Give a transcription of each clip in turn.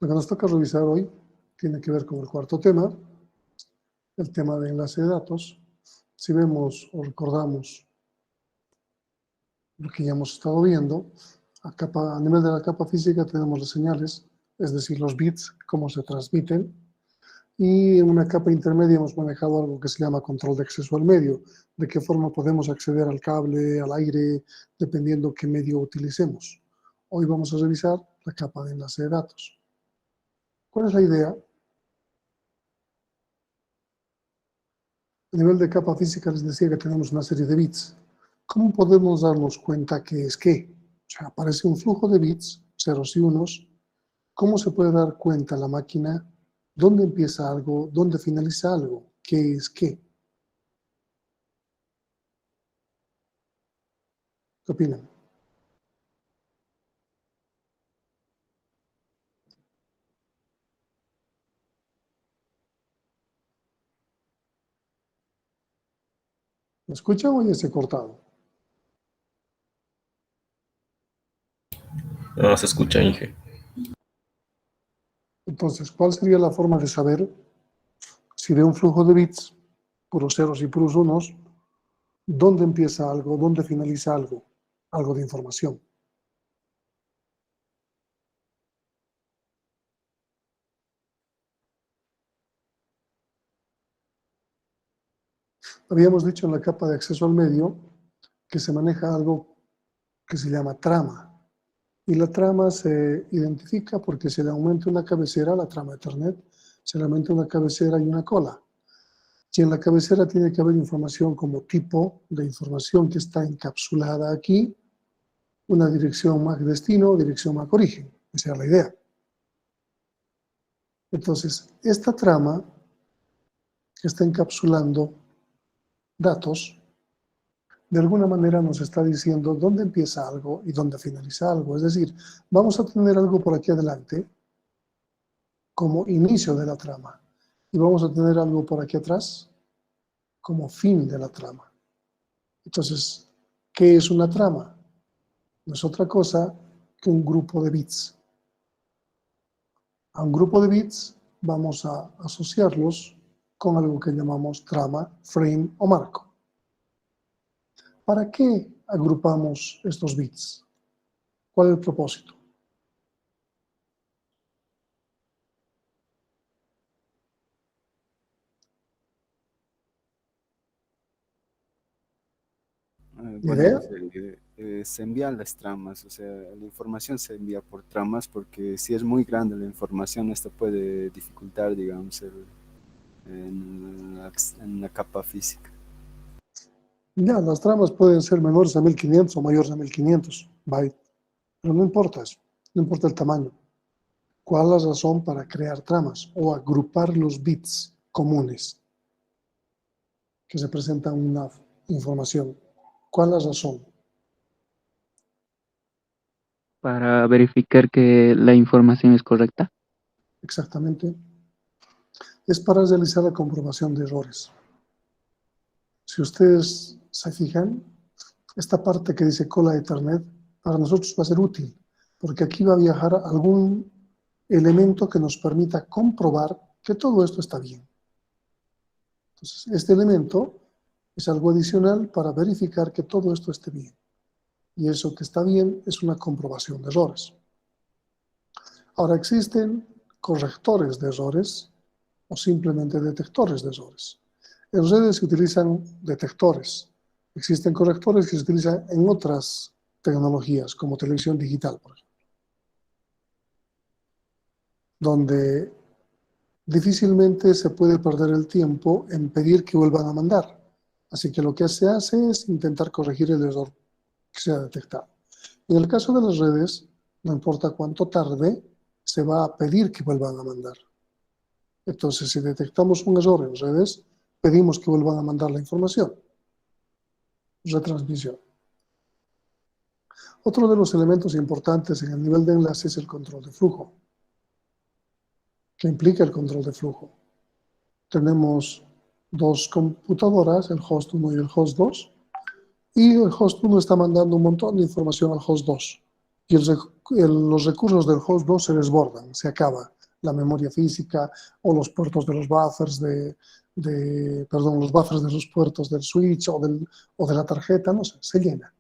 Lo que nos toca revisar hoy tiene que ver con el cuarto tema, el tema de enlace de datos. Si vemos o recordamos lo que ya hemos estado viendo, a nivel de la capa física tenemos las señales, es decir, los bits, cómo se transmiten, y en una capa intermedia hemos manejado algo que se llama control de acceso al medio, de qué forma podemos acceder al cable, al aire, dependiendo qué medio utilicemos. Hoy vamos a revisar la capa de enlace de datos. ¿Cuál es la idea? A nivel de capa física les decía que tenemos una serie de bits. ¿Cómo podemos darnos cuenta qué es qué? O sea, aparece un flujo de bits, ceros y unos. ¿Cómo se puede dar cuenta la máquina dónde empieza algo, dónde finaliza algo? ¿Qué es qué? ¿Qué opinan? ¿Me escuchan o ya se ha cortado? No se escucha, Inge. Entonces, ¿cuál sería la forma de saber si de un flujo de bits, puros ceros y puros unos, dónde empieza algo, dónde finaliza algo? Algo de información. Habíamos dicho en la capa de acceso al medio que se maneja algo que se llama trama. Y la trama se identifica porque se le aumenta una cabecera, la trama Ethernet, se le aumenta una cabecera y una cola. Y en la cabecera tiene que haber información como tipo de información que está encapsulada aquí, una dirección MAC destino, dirección MAC origen. Esa es la idea. Entonces, esta trama está encapsulando datos, de alguna manera nos está diciendo dónde empieza algo y dónde finaliza algo. Es decir, vamos a tener algo por aquí adelante como inicio de la trama y vamos a tener algo por aquí atrás como fin de la trama. Entonces, ¿qué es una trama? No es otra cosa que un grupo de bits. A un grupo de bits vamos a asociarlos con algo que llamamos trama, frame o marco. ¿Para qué agrupamos estos bits? ¿Cuál es el propósito? Bueno, ¿Idea? se envían las tramas, o sea, la información se envía por tramas porque si es muy grande la información, esto puede dificultar, digamos, en la capa física. Ya, las tramas pueden ser menores a 1500 o mayores a 1500 bytes, pero no importa eso, no importa el tamaño. ¿Cuál es la razón para crear tramas o agrupar los bits comunes que se presentan una información? ¿Cuál es la razón? Para verificar que la información es correcta. Exactamente. Es para realizar la comprobación de errores. Si ustedes se fijan, esta parte que dice cola de Ethernet, para nosotros va a ser útil, porque aquí va a viajar algún elemento que nos permita comprobar que todo esto está bien. Entonces, este elemento es algo adicional para verificar que todo esto esté bien. Y eso que está bien es una comprobación de errores. Ahora, existen correctores de errores o simplemente detectores de errores. En redes se utilizan detectores. Existen correctores que se utilizan en otras tecnologías, como televisión digital, por ejemplo, donde difícilmente se puede perder el tiempo en pedir que vuelvan a mandar. Así que lo que se hace es intentar corregir el error que se ha detectado. En el caso de las redes, no importa cuánto tarde, se va a pedir que vuelvan a mandar. Entonces, si detectamos un error en redes, pedimos que vuelvan a mandar la información. Retransmisión. Otro de los elementos importantes en el nivel de enlace es el control de flujo. ¿Qué implica el control de flujo? Tenemos dos computadoras, el host 1 y el host 2, y el host 1 está mandando un montón de información al host 2. y los recursos del host 2 se desbordan, se acaba la memoria física o los puertos de los buffers los buffers de los puertos del switch o de la tarjeta, no sé, se llena.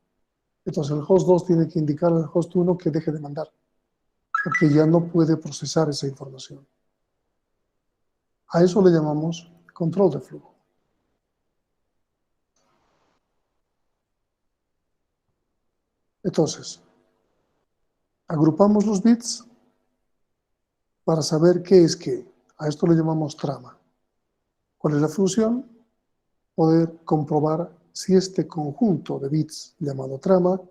Entonces el host 2 tiene que indicar al host 1 que deje de mandar, porque ya no puede procesar esa información. A eso le llamamos control de flujo. Entonces, agrupamos los bits para saber qué es qué. A esto le llamamos trama. ¿Cuál es la función? Poder comprobar si este conjunto de bits llamado trama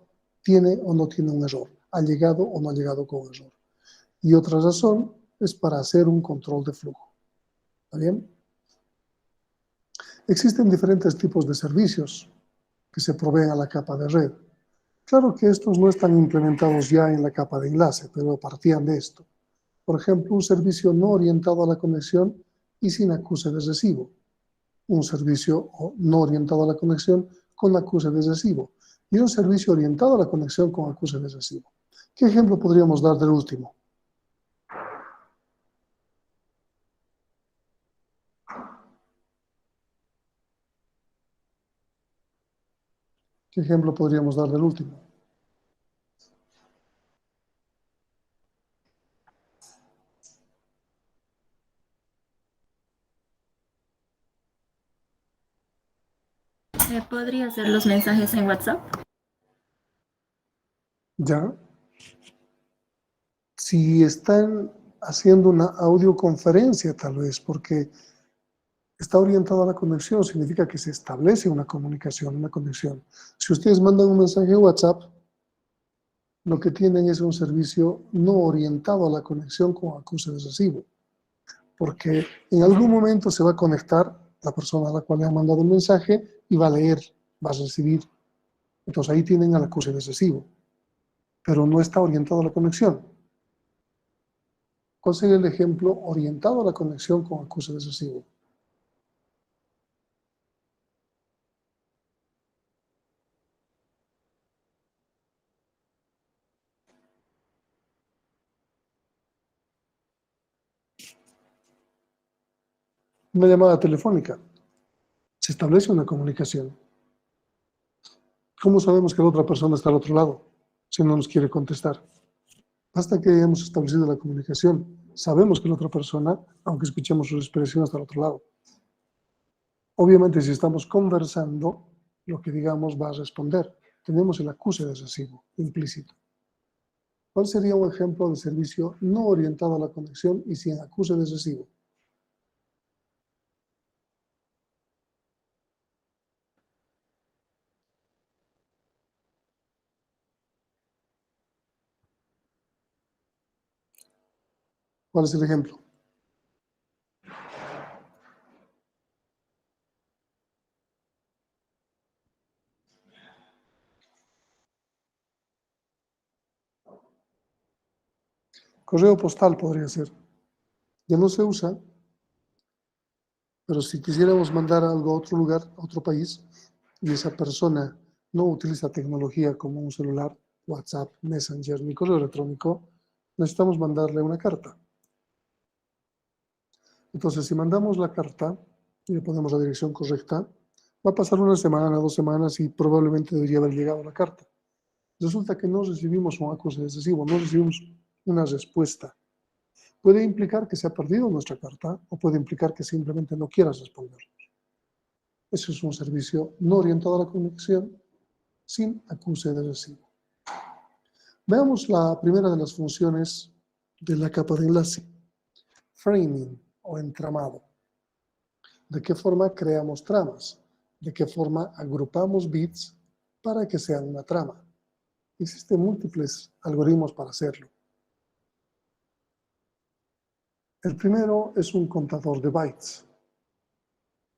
tiene o no tiene un error, ha llegado o no ha llegado con error. Y otra razón es para hacer un control de flujo. ¿Está bien? Existen diferentes tipos de servicios que se proveen a la capa de red. Claro que estos no están implementados ya en la capa de enlace, pero partían de esto. Por ejemplo, un servicio no orientado a la conexión y sin acuse de recibo. Un servicio no orientado a la conexión con acuse de recibo. Y un servicio orientado a la conexión con acuse de recibo. ¿Qué ejemplo podríamos dar del último? ¿Qué ejemplo podríamos dar del último? ¿Podría hacer los mensajes en WhatsApp? ¿Ya? Si están haciendo una audioconferencia, tal vez, porque está orientado a la conexión, significa que se establece una comunicación, una conexión. Si ustedes mandan un mensaje a WhatsApp, lo que tienen es un servicio no orientado a la conexión con acuse de recibo, porque en algún momento se va a conectar la persona a la cual le han mandado un mensaje y va a leer, va a recibir. Entonces ahí tienen al acuse de recibo, pero no está orientado a la conexión. ¿Cuál sería el ejemplo orientado a la conexión con acuse de recibo? Una llamada telefónica. Se establece una comunicación. ¿Cómo sabemos que la otra persona está al otro lado si no nos quiere contestar? Basta que hayamos establecido la comunicación. Sabemos que la otra persona, aunque escuchemos su expresión, está al otro lado. Obviamente, si estamos conversando, lo que digamos va a responder. Tenemos el acuse de recibo implícito. ¿Cuál sería un ejemplo de servicio no orientado a la conexión y sin acuse de recibo? ¿Cuál es el ejemplo? Correo postal podría ser. Ya no se usa, pero si quisiéramos mandar algo a otro lugar, a otro país, y esa persona no utiliza tecnología como un celular, WhatsApp, Messenger ni correo electrónico, necesitamos mandarle una carta. Entonces, si mandamos la carta y le ponemos la dirección correcta, va a pasar una semana, 2 semanas y probablemente debería haber llegado la carta. Resulta que no recibimos un acuse de recibo, no recibimos una respuesta. Puede implicar que se ha perdido nuestra carta o puede implicar que simplemente no quieras responder. Eso es un servicio no orientado a la conexión sin acuse de recibo. Veamos la primera de las funciones de la capa de enlace. Framing o entramado. ¿De qué forma creamos tramas? ¿De qué forma agrupamos bits para que sean una trama? Existen múltiples algoritmos para hacerlo. El primero es un contador de bytes.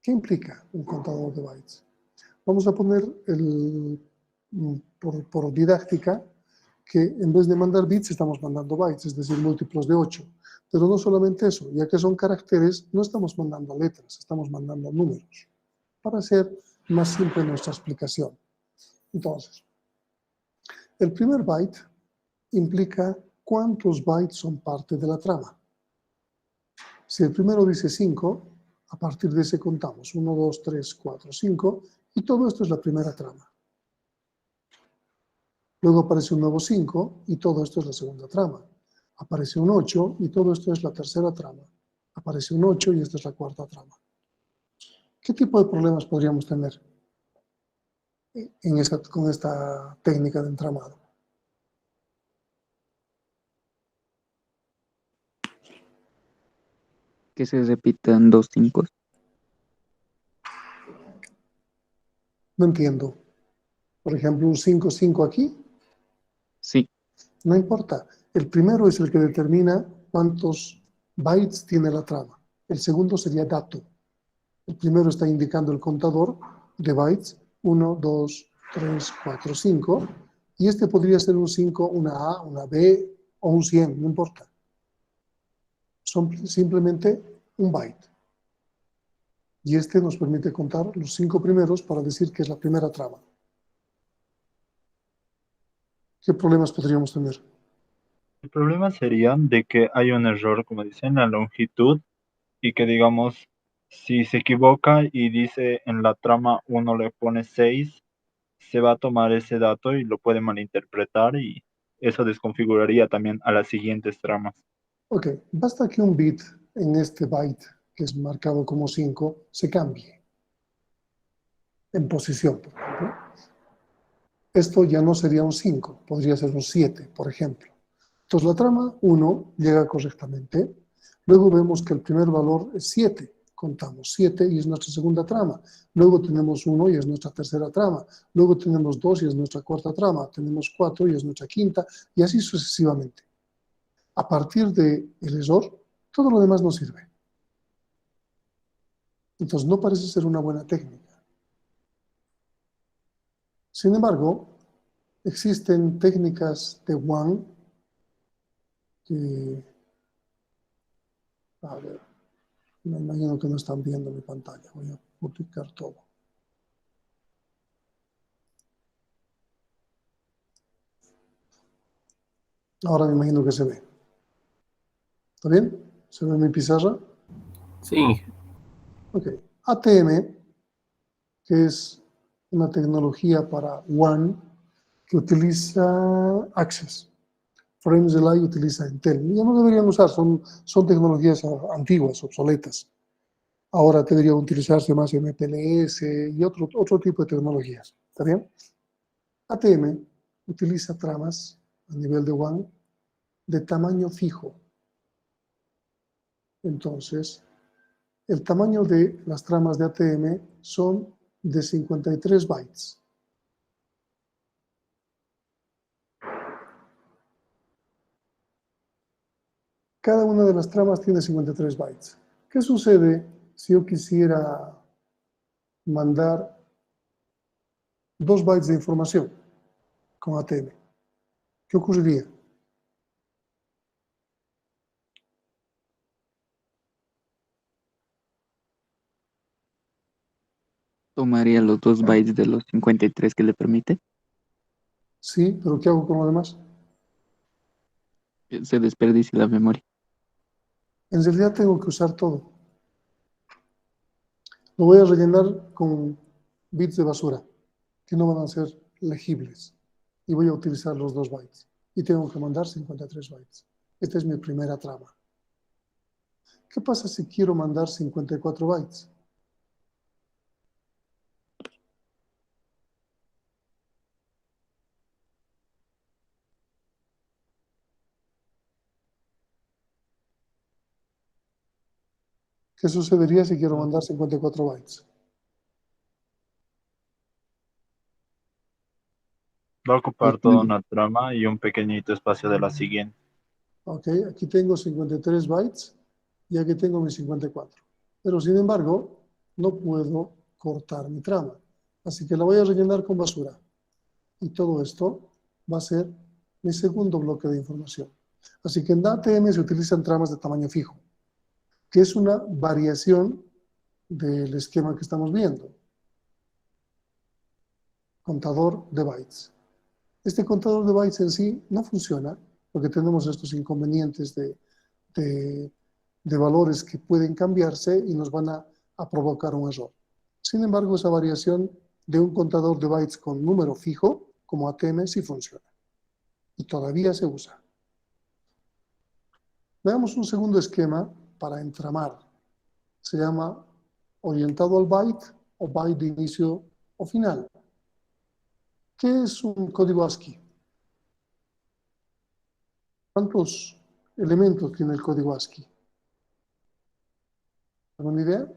¿Qué implica un contador de bytes? Vamos a poner por didáctica que en vez de mandar bits estamos mandando bytes, es decir, múltiplos de 8. Pero no solamente eso, ya que son caracteres, no estamos mandando letras, estamos mandando números, para hacer más simple nuestra explicación. Entonces, el primer byte implica cuántos bytes son parte de la trama. Si el primero dice 5, a partir de ese contamos 1, 2, 3, 4, 5, y todo esto es la primera trama. Luego aparece un nuevo 5 y todo esto es la segunda trama. Aparece un 8 y todo esto es la tercera trama. Aparece un 8 y esta es la cuarta trama. ¿Qué tipo de problemas podríamos tener con esta técnica de entramado? Que se repitan 2 5. No entiendo. Por ejemplo, un 5, 5 aquí, Sí, no importa. El primero es el que determina cuántos bytes tiene la trama. El segundo sería dato. El primero está indicando el contador de bytes, 1, 2, 3, 4, 5, y este podría ser un 5, una A, una B o un 100, no importa. Son simplemente un byte. Y este nos permite contar los 5 primeros para decir que es la primera trama. ¿Qué problemas podríamos tener? El problema sería de que hay un error, como dicen, en la longitud y que digamos, si se equivoca y dice en la trama uno le pone 6, se va a tomar ese dato y lo puede malinterpretar y eso desconfiguraría también a las siguientes tramas. Ok, basta que un bit en este byte, que es marcado como 5, se cambie en posición, por ejemplo. Esto ya no sería un 5, podría ser un 7, por ejemplo. Entonces la trama 1 llega correctamente, luego vemos que el primer valor es 7, contamos 7 y es nuestra segunda trama, luego tenemos 1 y es nuestra tercera trama, luego tenemos 2 y es nuestra cuarta trama, tenemos 4 y es nuestra quinta, y así sucesivamente. A partir del error, todo lo demás no sirve. Entonces no parece ser una buena técnica. Sin embargo, existen técnicas de Wang que, a ver, me imagino que no están viendo mi pantalla, voy a multiplicar todo. Ahora me imagino que se ve. ¿Está bien? ¿Se ve mi pizarra? Sí, Ok. ATM, que es una tecnología para Wang que utiliza Access. FramesLI utiliza Intel. Ya no deberían usar, son tecnologías antiguas, obsoletas. Ahora debería utilizarse más MPLS y otro tipo de tecnologías. ¿Está bien? ATM utiliza tramas a nivel de WAN de tamaño fijo. Entonces, el tamaño de las tramas de ATM son de 53 bytes. Cada una de las tramas tiene 53 bytes. ¿Qué sucede si yo quisiera mandar 2 bytes de información con ATM? ¿Qué ocurriría? tomaría los 2 bytes de los 53 que le permite. Sí, pero ¿qué hago con lo demás? Se desperdicia la memoria. En realidad tengo que usar todo. Lo voy a rellenar con bits de basura, que no van a ser legibles. Y voy a utilizar los 2 bytes. Y tengo que mandar 53 bytes. Esta es mi primera trama. ¿Qué pasa si quiero mandar 54 bytes? ¿Qué sucedería si quiero mandar 54 bytes? Va a ocupar toda una trama y un pequeñito espacio de la siguiente. Ok, aquí tengo 53 bytes y aquí tengo mis 54. Pero sin embargo, no puedo cortar mi trama. Así que la voy a rellenar con basura. Y todo esto va a ser mi segundo bloque de información. Así que en ATM se utilizan tramas de tamaño fijo, que es una variación del esquema que estamos viendo. Contador de bytes. Este contador de bytes en sí no funciona porque tenemos estos inconvenientes de valores que pueden cambiarse y nos van a provocar un error. Sin embargo, esa variación de un contador de bytes con número fijo, como ATM, sí funciona y todavía se usa. Veamos un segundo esquema para entramar. Se llama orientado al byte o byte de inicio o final. ¿Qué es un código ASCII? ¿Cuántos elementos tiene el código ASCII? ¿Alguna idea?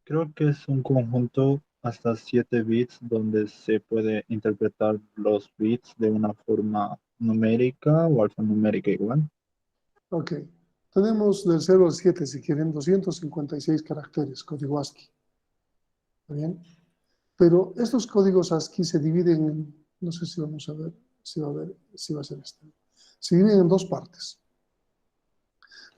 Creo que es un conjunto hasta 7 bits donde se puede interpretar los bits de una forma numérica o alfanumérica igual. Ok. Tenemos del 0 al 7, si quieren, 256 caracteres, código ASCII. ¿Está bien? Pero estos códigos ASCII se dividen en, no sé si vamos a ver, si va a ser este. Se dividen en dos partes.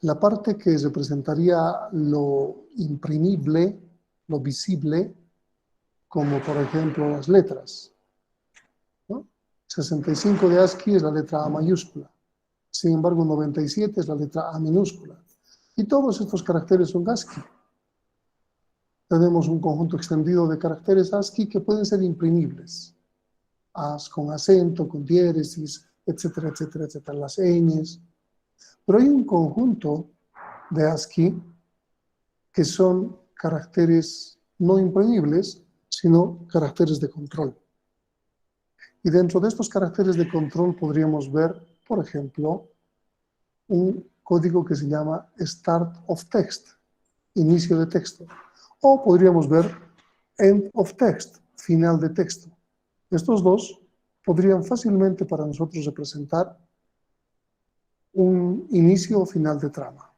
La parte que representaría lo imprimible, lo visible, como por ejemplo las letras, ¿no? 65 de ASCII es la letra A mayúscula. Sin embargo, 97 es la letra A minúscula. Y todos estos caracteres son ASCII. Tenemos un conjunto extendido de caracteres ASCII que pueden ser imprimibles. As con acento, con diéresis, etcétera, etcétera, etcétera, las ñes. Pero hay un conjunto de ASCII que son caracteres no imprimibles, sino caracteres de control. Y dentro de estos caracteres de control podríamos ver, por ejemplo, un código que se llama Start of Text, inicio de texto. O podríamos ver End of Text, final de texto. Estos dos podrían fácilmente para nosotros representar un inicio o final de trama.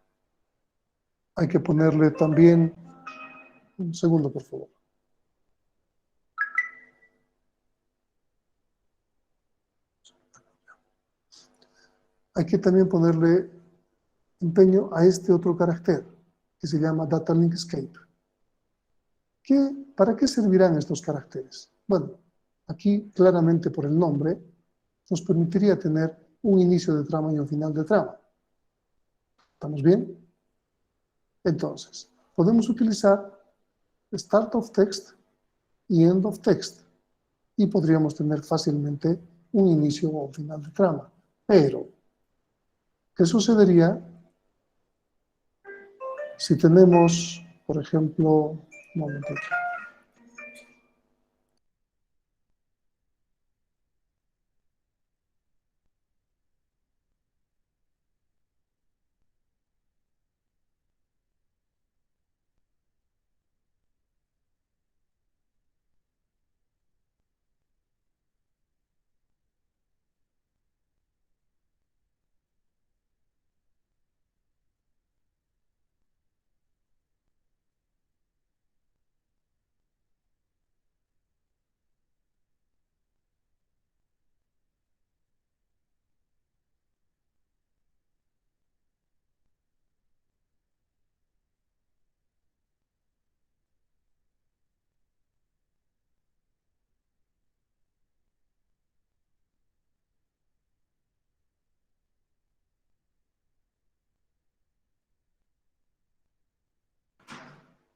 Hay que ponerle también, un segundo por favor. Hay que también ponerle empeño a este otro carácter que se llama Data Link Escape. ¿Para qué servirán estos caracteres? Bueno, aquí claramente por el nombre nos permitiría tener un inicio de trama y un final de trama. ¿Estamos bien? Entonces, podemos utilizar Start of Text y End of Text y podríamos tener fácilmente un inicio o un final de trama. Pero, ¿qué sucedería si tenemos, por ejemplo, un momentito.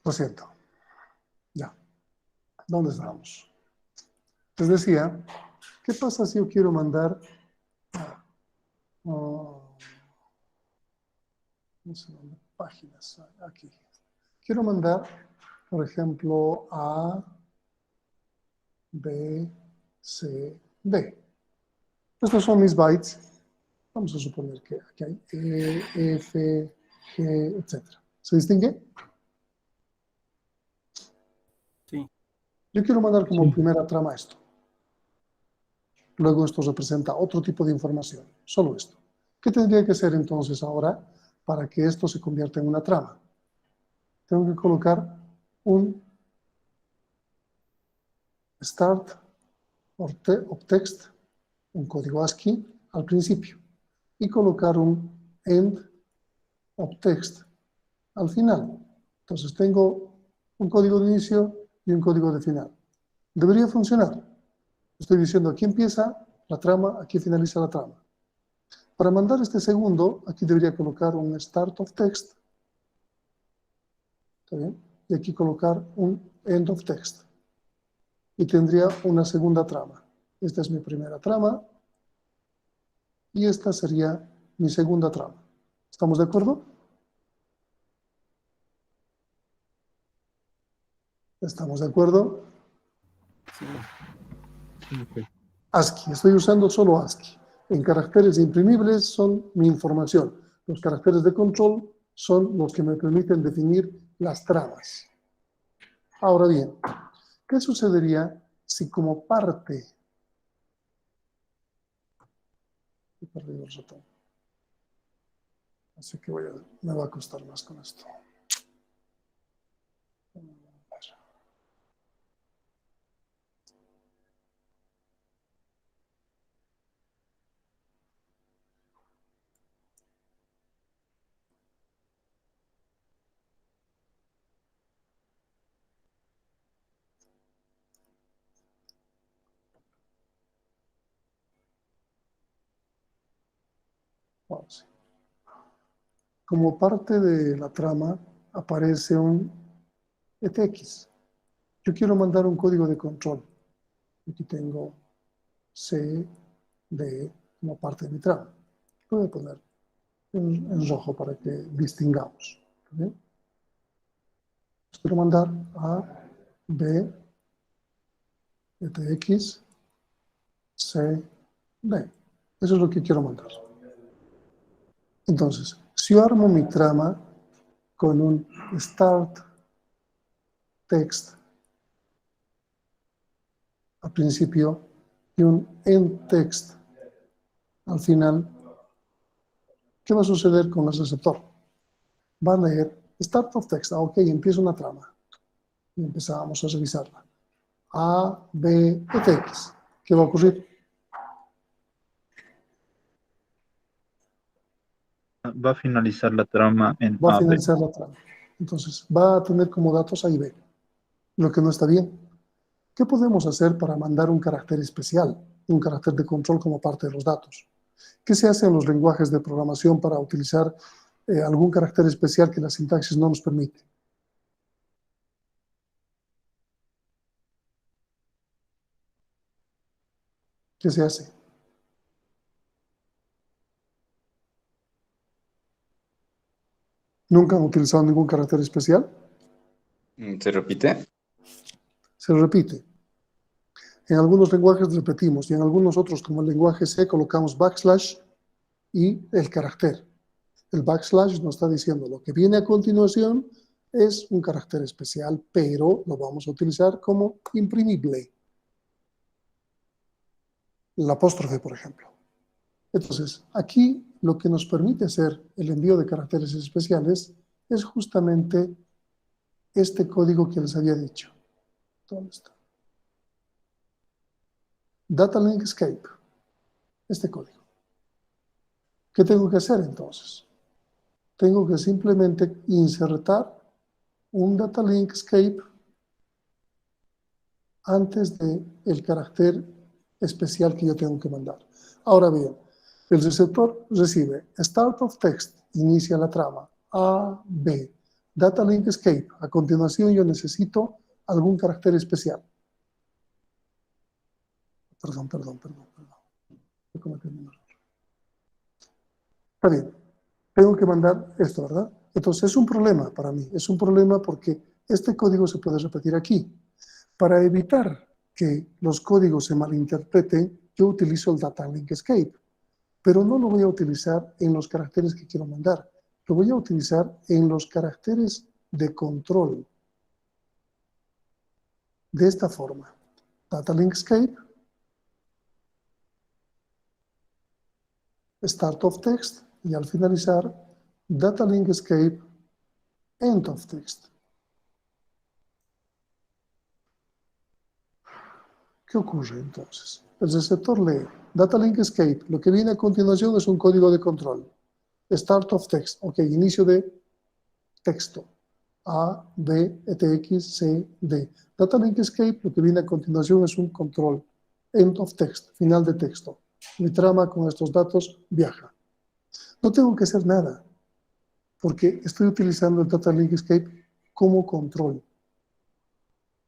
Lo siento. Ya. ¿Dónde estamos? Les decía, ¿qué pasa si yo quiero mandar no sé dónde, páginas? Aquí. Quiero mandar, por ejemplo, A, B, C, D. Estos son mis bytes. Vamos a suponer que aquí hay E, F, G, etc. ¿Se distingue? Sí. Yo quiero mandar como Sí. primera trama esto. Luego esto representa otro tipo de información, solo esto. ¿Qué tendría que hacer entonces ahora para que esto se convierta en una trama? Tengo que colocar un start of text, un código ASCII al principio, y colocar un end of text al final. Entonces tengo un código de inicio y un código de final. Debería funcionar. Estoy diciendo, aquí empieza la trama, aquí finaliza la trama. Para mandar este segundo, aquí debería colocar un start of text. ¿Está bien? Y aquí colocar un end of text. Y tendría una segunda trama. Esta es mi primera trama. Y esta sería mi segunda trama. ¿Estamos de acuerdo? ¿Estamos de acuerdo? ASCII. Estoy usando solo ASCII. En caracteres imprimibles son mi información. Los caracteres de control son los que me permiten definir las tramas. Ahora bien, ¿qué sucedería si como parte... He perdido el ratón. Así que me va a costar más con esto. Ahora sí. Como parte de la trama aparece un ETX. Yo quiero mandar un código de control. Aquí tengo C, D como parte de mi trama. Lo voy a poner en rojo para que distingamos. ¿Bien? Quiero mandar A, B, ETX, C, D. Eso es lo que quiero mandar. Entonces, si yo armo mi trama con un start text al principio y un end text al final, ¿qué va a suceder con el receptor? Va a leer start of text. Ok, empieza una trama. Y empezamos a revisarla. A, B, ETX. ¿Qué va a ocurrir? Va a finalizar la trama en Va a A, B. finalizar la trama. Entonces, va a tener como datos A y B, lo que no está bien. ¿Qué podemos hacer para mandar un carácter especial, un carácter de control como parte de los datos? ¿Qué se hace en los lenguajes de programación para utilizar algún carácter especial que la sintaxis no nos permite? ¿Qué se hace? ¿Nunca han utilizado ningún carácter especial? ¿Se repite? Se repite. En algunos lenguajes repetimos y en algunos otros, como el lenguaje C, colocamos backslash y el carácter. El backslash nos está diciendo lo que viene a continuación es un carácter especial, pero lo vamos a utilizar como imprimible. El apóstrofe, por ejemplo. Entonces, aquí lo que nos permite hacer el envío de caracteres especiales es justamente este código que les había dicho. ¿Dónde está? Data link escape. Este código. ¿Qué tengo que hacer entonces? Tengo que simplemente insertar un data link escape antes del carácter especial que yo tengo que mandar. Ahora bien, el receptor recibe start of text, inicia la trama, A, B, data link escape. A continuación yo necesito algún carácter especial. Perdón. He cometido un error. Está bien, tengo que mandar esto, ¿verdad? Entonces es un problema para mí, es un problema porque este código se puede repetir aquí. Para evitar que los códigos se malinterpreten, yo utilizo el data link escape, pero no lo voy a utilizar en los caracteres que quiero mandar. Lo voy a utilizar en los caracteres de control. De esta forma. Data link escape. Start of text. Y al finalizar, data link escape, end of text. ¿Qué ocurre entonces? El receptor lee data link escape. Lo que viene a continuación es un código de control. Start of text. Ok, inicio de texto. A, B, ETX, C, D. Data Link Escape, lo que viene a continuación es un control. End of text, final de texto. Mi trama con estos datos viaja. No tengo que hacer nada, porque estoy utilizando el Data Link Escape como control.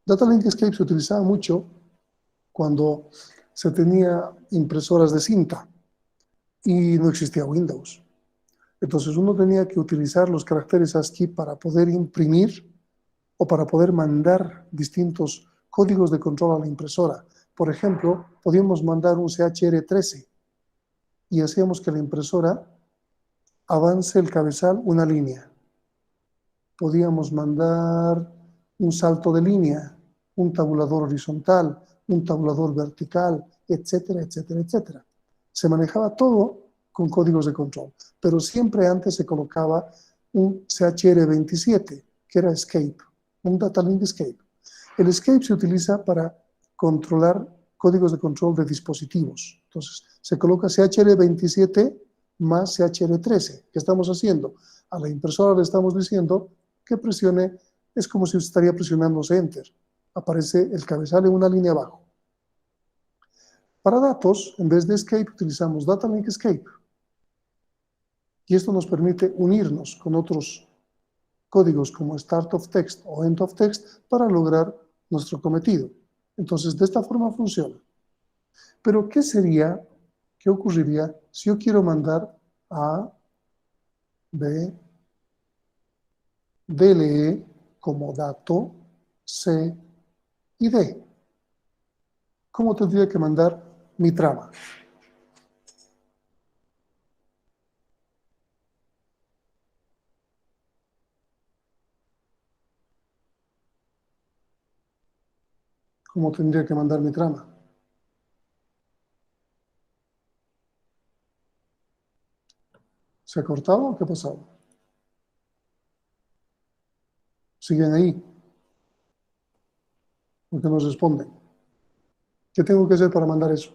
Data Link Escape se utilizaba mucho cuando se tenía impresoras de cinta y no existía Windows. Entonces uno tenía que utilizar los caracteres ASCII para poder imprimir o para poder mandar distintos códigos de control a la impresora. Por ejemplo, podíamos mandar un CHR13 y hacíamos que la impresora avance el cabezal una línea. Podíamos mandar un salto de línea, un tabulador horizontal, un tabulador vertical, etcétera, etcétera, etcétera. Se manejaba todo con códigos de control, pero siempre antes se colocaba un CHR27, que era escape, un data link escape. El escape se utiliza para controlar códigos de control de dispositivos. Entonces, se coloca CHR27 más CHR13. ¿Qué estamos haciendo? A la impresora le estamos diciendo que presione, es como si estaría presionando Enter. Aparece el cabezal en una línea abajo. Para datos, en vez de escape, utilizamos data link escape. Y esto nos permite unirnos con otros códigos como start of text o end of text para lograr nuestro cometido. Entonces, de esta forma funciona. Pero, ¿qué ocurriría si yo quiero mandar A, B, DLE como dato, C y D? ¿Cómo tendría que mandar mi trama? ¿Cómo tendría que mandar mi trama? ¿Se ha cortado o qué ha pasado? ¿Siguen ahí? ¿Por qué no responden? ¿Qué tengo que hacer para mandar eso?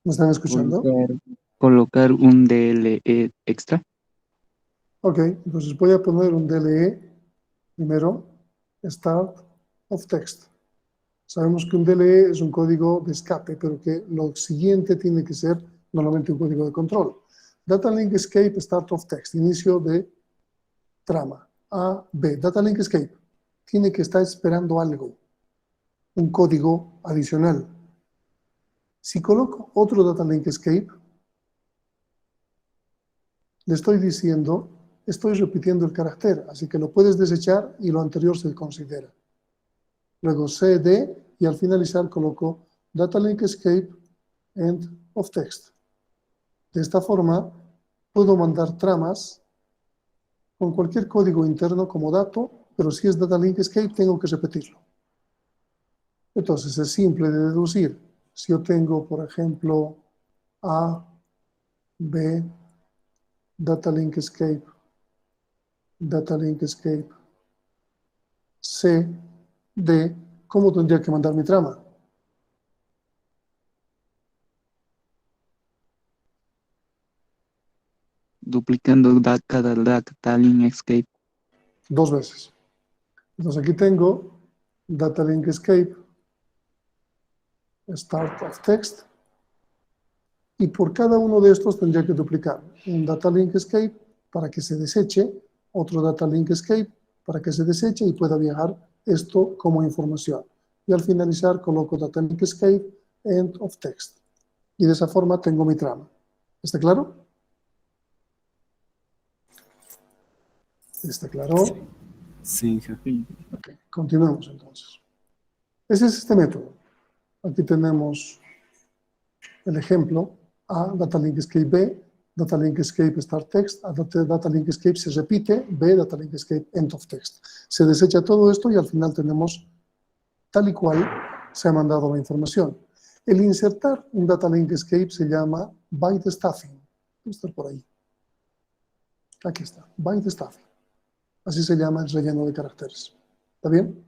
¿Me están escuchando? Colocar un DLE extra. Ok, entonces voy a poner un DLE primero, Start of Text. Sabemos que un DLE es un código de escape, pero que lo siguiente tiene que ser normalmente un código de control. Data Link Escape, Start of Text, inicio de trama. A, B. Data Link Escape tiene que estar esperando algo, un código adicional. Si coloco otro Data Link Escape, le estoy diciendo, estoy repitiendo el carácter, así que lo puedes desechar y lo anterior se considera. Luego CD y al finalizar coloco Data Link Escape End of Text. De esta forma puedo mandar tramas con cualquier código interno como dato, pero si es Data Link Escape tengo que repetirlo. Entonces es simple de deducir. Si yo tengo, por ejemplo, A, B, Data Link Escape, C, D, ¿cómo tendría que mandar mi trama? Duplicando cada data link escape. 2 veces. Entonces aquí tengo Data Link Escape, Start of Text, y por cada uno de estos tendría que duplicar un Data Link Escape para que se deseche, otro Data Link Escape para que se deseche y pueda viajar esto como información. Y al finalizar coloco Data Link Escape, End of Text. Y de esa forma tengo mi trama. ¿Está claro? ¿Está claro? Sí, jefe. Ok, continuemos entonces. Ese es este método. Aquí tenemos el ejemplo. A, Data Link Escape B, Data Link Escape Start Text, a Data Link Escape se repite, B, Data Link Escape End of Text. Se desecha todo esto y al final tenemos tal y cual se ha mandado la información. El insertar un Data Link Escape se llama byte stuffing. Debe estar por ahí. Aquí está, byte stuffing. Así se llama el relleno de caracteres. ¿Está bien?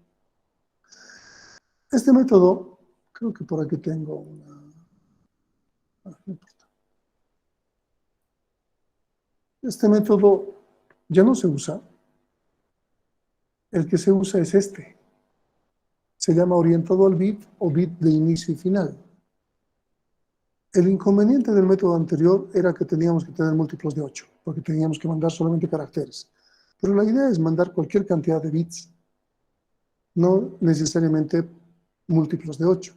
Este método Creo que por aquí tengo una... no importa. Este método ya no se usa. El que se usa es este. Se llama orientado al bit o bit de inicio y final. El inconveniente del método anterior era que teníamos que tener múltiplos de 8, porque teníamos que mandar solamente caracteres. Pero la idea es mandar cualquier cantidad de bits, no necesariamente múltiplos de 8.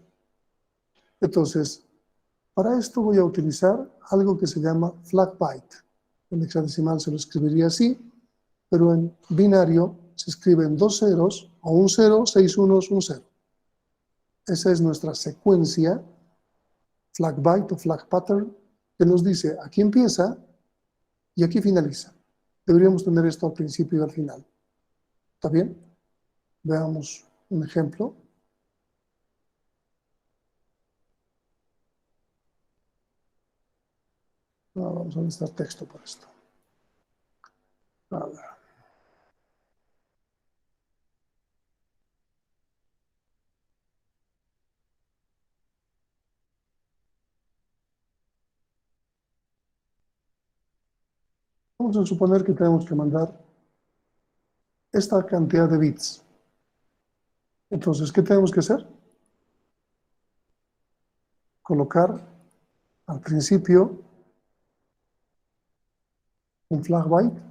Entonces, para esto voy a utilizar algo que se llama flag byte. En hexadecimal se lo escribiría así, pero en binario se escriben 2 ceros, o un 0, 6 unos, un 0. Esa es nuestra secuencia, flag byte o flag pattern, que nos dice aquí empieza y aquí finaliza. Deberíamos tener esto al principio y al final. ¿Está bien? Veamos un ejemplo. Vamos a necesitar texto por esto. A ver. Vamos a suponer que tenemos que mandar esta cantidad de bits. Entonces, ¿qué tenemos que hacer? Colocar al principio un flag byte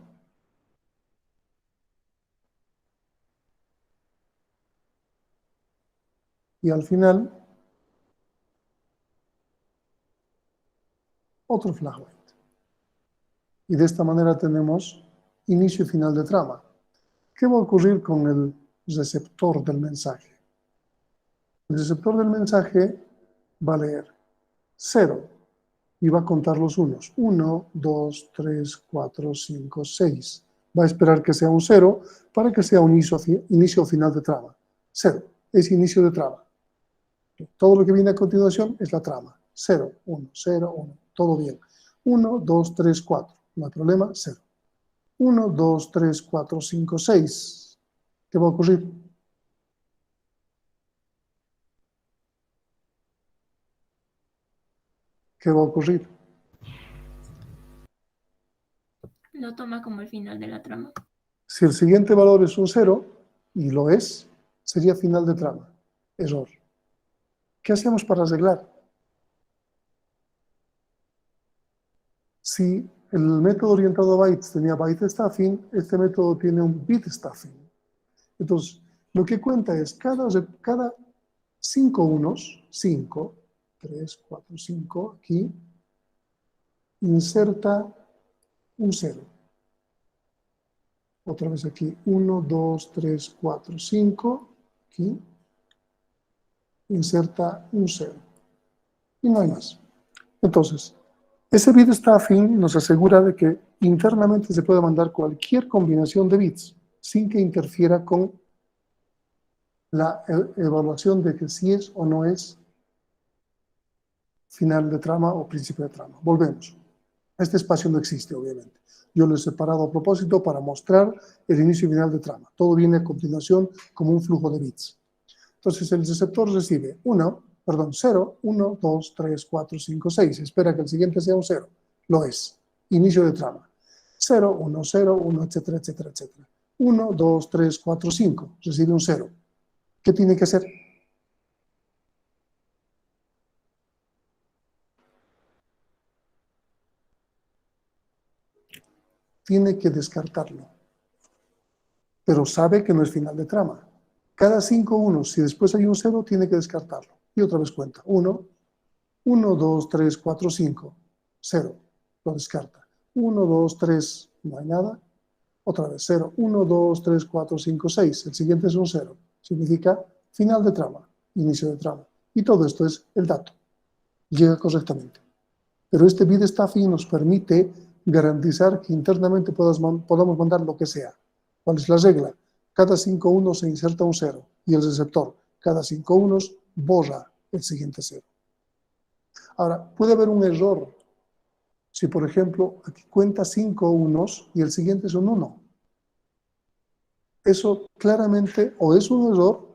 y al final otro flag byte. Y de esta manera tenemos inicio y final de trama. ¿Qué va a ocurrir con el receptor del mensaje? El receptor del mensaje va a leer 0 y va a contar los unos. 1, 2, 3, 4, 5, 6. Va a esperar que sea un 0 para que sea un inicio o final de trama. 0 es inicio de trama. Todo lo que viene a continuación es la trama. 0, 1, 0, 1. Todo bien. 1, 2, 3, 4. No hay problema, 0. 1, 2, 3, 4, 5, 6. ¿Qué va a ocurrir? ¿Qué va a ocurrir? Lo toma como el final de la trama. Si el siguiente valor es un 0, y lo es, sería final de trama. Error. ¿Qué hacemos para arreglar? Si el método orientado a bytes tenía byte stuffing, este método tiene un bit stuffing. Entonces, lo que cuenta es cada 5 unos, 5, 3, 4, 5, aquí, inserta un 0. Otra vez aquí, 1, 2, 3, 4, 5, aquí, inserta un 0. Y no hay más. Entonces, ese bit stuffing nos asegura de que internamente se puede mandar cualquier combinación de bits sin que interfiera con la evaluación de que si es o no es final de trama o principio de trama. Volvemos. Este espacio no existe, obviamente. Yo lo he separado a propósito para mostrar el inicio y final de trama. Todo viene a continuación como un flujo de bits. Entonces, el receptor recibe 0, 1, 2, 3, 4, 5, 6. Espera que el siguiente sea un 0. Lo es. Inicio de trama. 0, 1, 0, 1, etcétera, etcétera, etcétera. 1, 2, 3, 4, 5. Recibe un 0. ¿Qué tiene que hacer? Tiene que descartarlo. Pero sabe que no es final de trama. Cada 5 unos, si después hay un 0, tiene que descartarlo. Y otra vez cuenta. 1, 2, 3, 4, 5. 0. Lo descarta. 1, 2, 3. No hay nada. Otra vez 0. 1, 2, 3, 4, 5, 6. El siguiente es un 0. Significa final de trama, inicio de trama. Y todo esto es el dato. Llega correctamente. Pero este bit stuffing nos permite garantizar que internamente podamos mandar lo que sea. ¿Cuál es la regla? Cada 5 unos se inserta un 0 y el receptor, cada 5 unos, borra el siguiente 0. Ahora, puede haber un error. Si, por ejemplo, aquí cuenta 5 unos y el siguiente es un 1. Eso claramente o es un error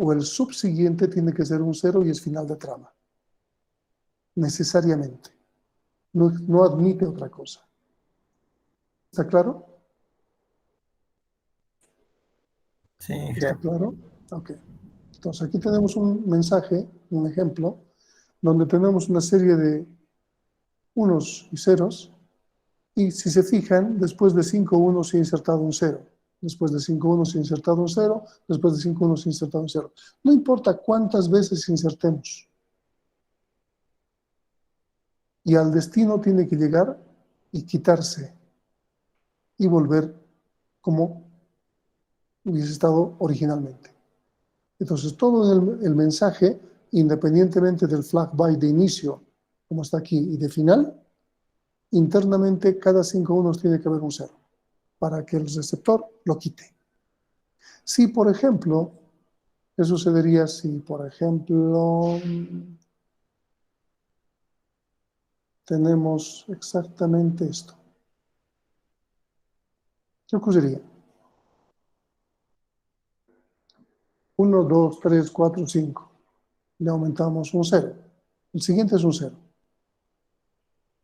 o el subsiguiente tiene que ser un 0 y es final de trama. Necesariamente. No admite otra cosa. ¿Está claro? Sí, ¿Está claro? Ok. Entonces aquí tenemos un mensaje, un ejemplo, donde tenemos una serie de unos y ceros, y si se fijan, después de 5 unos se ha insertado un 0. Después de 5 unos se ha insertado un 0, después de 5 unos se ha insertado un 0. No importa cuántas veces insertemos. Y al destino tiene que llegar y quitarse y volver como hubiese estado originalmente. Entonces, todo el mensaje, independientemente del flag byte de inicio, como está aquí, y de final, internamente cada 5 unos tiene que haber un 0 para que el receptor lo quite. Si, por ejemplo, ¿qué sucedería si, por ejemplo, tenemos exactamente esto? ¿Qué ocurriría? 1, 2, 3, 4, 5. Le aumentamos un 0. El siguiente es un 0.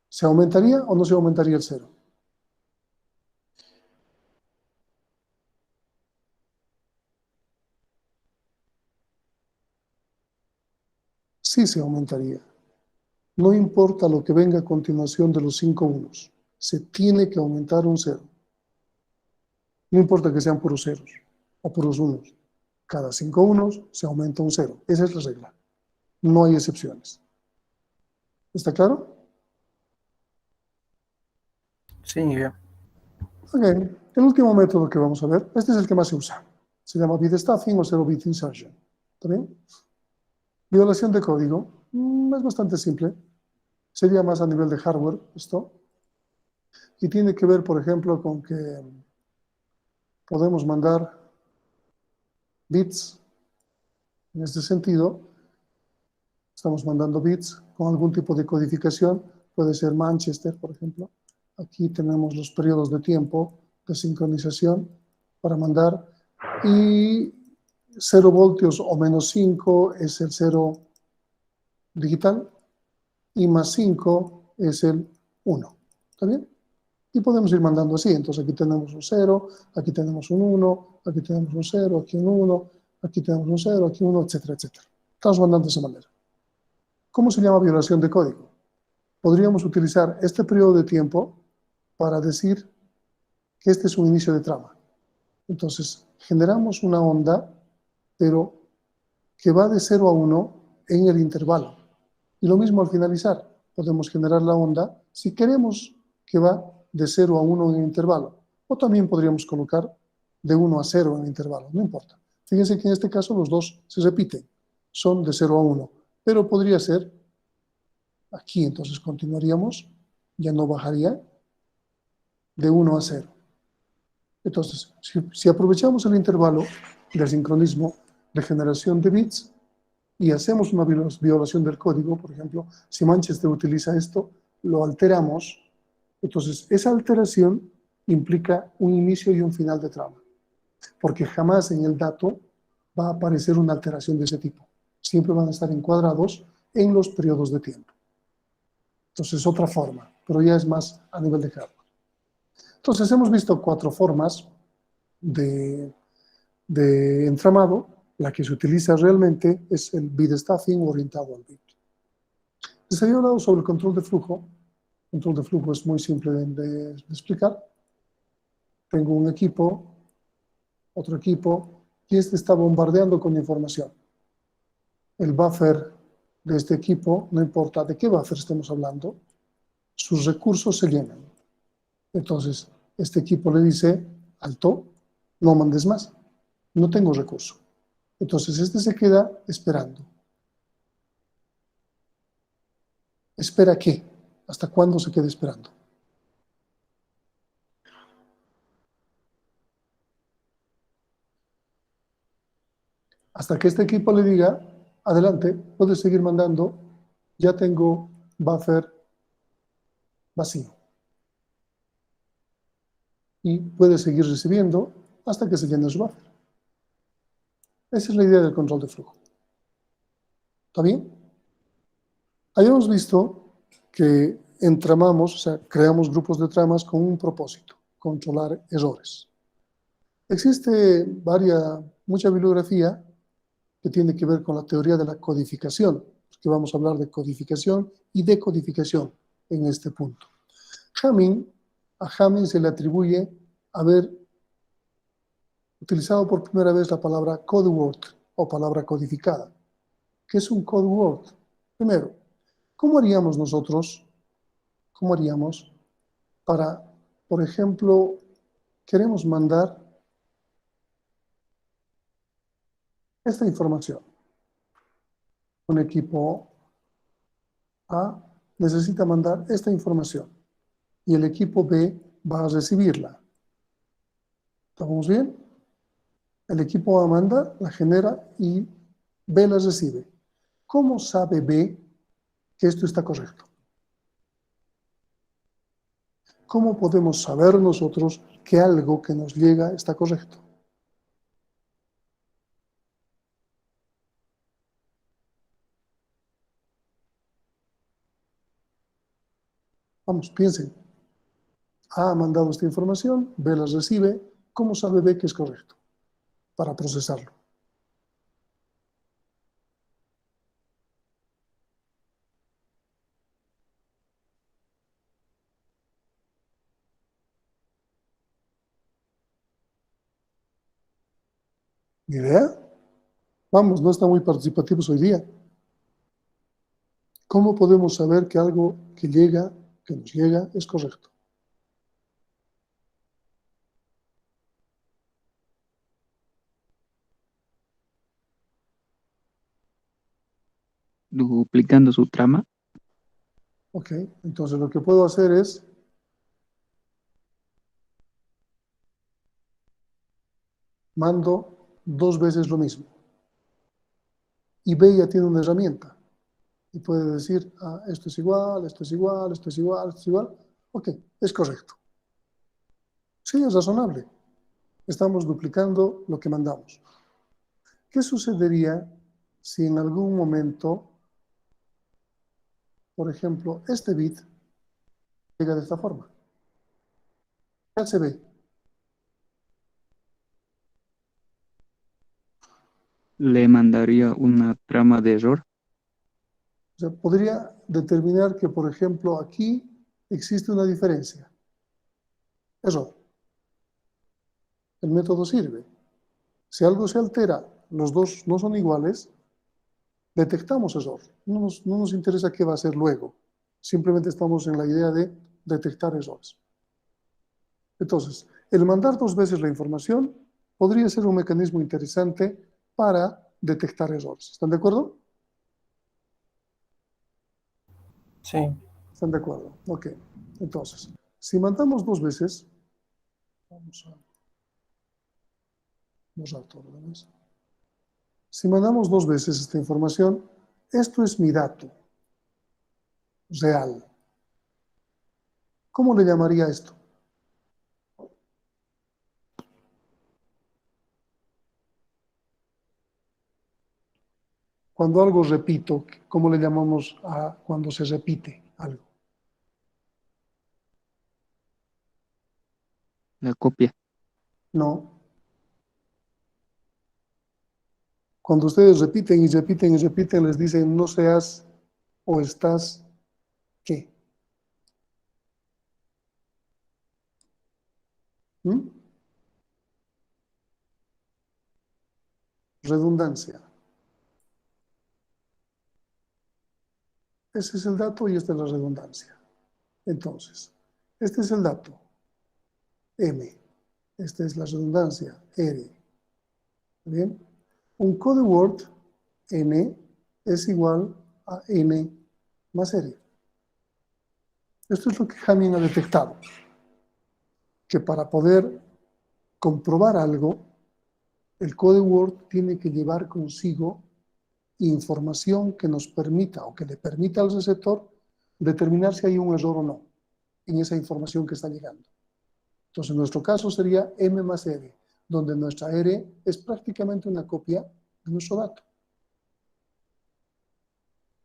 ¿Se aumentaría o no se aumentaría el 0? Sí se aumentaría. No importa lo que venga a continuación de los 5 unos. Se tiene que aumentar un 0. No importa que sean puros ceros o puros unos. Cada 5 unos se aumenta un 0. Esa es la regla. No hay excepciones. ¿Está claro? sí, ya. Ok. El último método que vamos a ver, este es el que más se usa. Se llama bit stuffing o 0-bit insertion. ¿Está bien? Violación de código. Es bastante simple. Sería más a nivel de hardware esto. Y tiene que ver, por ejemplo, con que podemos mandar bits. En este sentido, estamos mandando bits con algún tipo de codificación. Puede ser Manchester, por ejemplo. Aquí tenemos los periodos de tiempo de sincronización para mandar. Y 0 voltios o menos 5 es el 0 digital. Y más 5 es el 1. ¿Está bien? Y podemos ir mandando así. Entonces aquí tenemos un 0, aquí tenemos un 1, aquí tenemos un 0, aquí un 1, aquí tenemos un 0, aquí un 1, etcétera, etcétera. Estamos mandando de esa manera. ¿Cómo se llama violación de código? Podríamos utilizar este periodo de tiempo para decir que este es un inicio de trama. Entonces, generamos una onda, pero que va de 0 a 1 en el intervalo. Y lo mismo al finalizar. Podemos generar la onda si queremos que va de 0 a 1 en el intervalo. O también podríamos colocar de 1 a 0 en el intervalo, no importa. Fíjense que en este caso los dos se repiten, son de 0 a 1. Pero podría ser aquí, entonces continuaríamos, ya no bajaría, de 1 a 0. Entonces, si aprovechamos el intervalo del sincronismo de generación de bits y hacemos una violación del código, por ejemplo, si Manchester utiliza esto, lo alteramos, entonces esa alteración implica un inicio y un final de trama, porque jamás en el dato va a aparecer una alteración de ese tipo. Siempre van a estar encuadrados en los periodos de tiempo. Entonces es otra forma, pero ya es más a nivel de hardware. Entonces hemos visto 4 formas de entramado. La que se utiliza realmente es el bit stuffing orientado al bit. Les había hablado sobre el control de flujo. El control de flujo es muy simple de explicar. Tengo un equipo, otro equipo, y este está bombardeando con información. El buffer de este equipo, no importa de qué buffer estemos hablando, sus recursos se llenan. Entonces, este equipo le dice, alto, no mandes más, no tengo recurso. Entonces, este se queda esperando. ¿Espera qué? ¿Hasta cuándo se queda esperando? Hasta que este equipo le diga, adelante, puedes seguir mandando, ya tengo buffer vacío. Y puede seguir recibiendo hasta que se llene su buffer. Esa es la idea del control de flujo. ¿Está bien? Habíamos visto que entramamos, o sea, creamos grupos de tramas con un propósito, controlar errores. Existe mucha bibliografía que tiene que ver con la teoría de la codificación, porque vamos a hablar de codificación y decodificación en este punto. A Hamming se le atribuye haber utilizado por primera vez la palabra code word o palabra codificada. ¿Qué es un code word? Primero, ¿cómo haríamos nosotros? ¿Cómo haríamos para, por ejemplo, queremos mandar esta información? Un equipo A necesita mandar esta información y el equipo B va a recibirla. ¿Estamos bien? El equipo A manda, la genera y B la recibe. ¿Cómo sabe B que esto está correcto? ¿Cómo podemos saber nosotros que algo que nos llega está correcto? Vamos, piensen. A ha mandado esta información, B la recibe. ¿Cómo sabe B que es correcto? Para procesarlo. ¿Ni idea? Vamos, no están muy participativos hoy día. ¿Cómo podemos saber que algo que nos llega, es correcto? Duplicando su trama. Ok, entonces lo que puedo hacer es mando 2 veces lo mismo. Y B ya tiene una herramienta. Y puede decir, esto es igual, esto es igual, esto es igual, esto es igual. Ok, es correcto. Sí, es razonable. Estamos duplicando lo que mandamos. ¿Qué sucedería si en algún momento, por ejemplo, este bit llega de esta forma? ¿Qué hace B? Le mandaría una trama de error. O sea, podría determinar que, por ejemplo, aquí existe una diferencia. Error. El método sirve. Si algo se altera, los dos no son iguales, detectamos error. No nos interesa qué va a hacer luego. Simplemente estamos en la idea de detectar errores. Entonces, el mandar 2 veces la información podría ser un mecanismo interesante para detectar errores. ¿Están de acuerdo? Sí. ¿Están de acuerdo? Ok. Entonces, si mandamos 2 veces, vamos a borrar todo lo demás. Si mandamos 2 veces esta información, esto es mi dato real. ¿Cómo le llamaría esto? Cuando algo repito, ¿cómo le llamamos a cuando se repite algo? La copia. No. Cuando ustedes repiten y repiten y repiten, les dicen no seas o estás, ¿qué? ¿Mm? Redundancia. Ese es el dato y esta es la redundancia. Entonces, este es el dato, M. Esta es la redundancia, R. ¿Bien? Un code word, N, es igual a N más R. Esto es lo que Hamming ha detectado. Que para poder comprobar algo, el code word tiene que llevar consigo información que nos permita o que le permita al receptor determinar si hay un error o no en esa información que está llegando. Entonces, en nuestro caso sería M más R, donde nuestra R es prácticamente una copia de nuestro dato.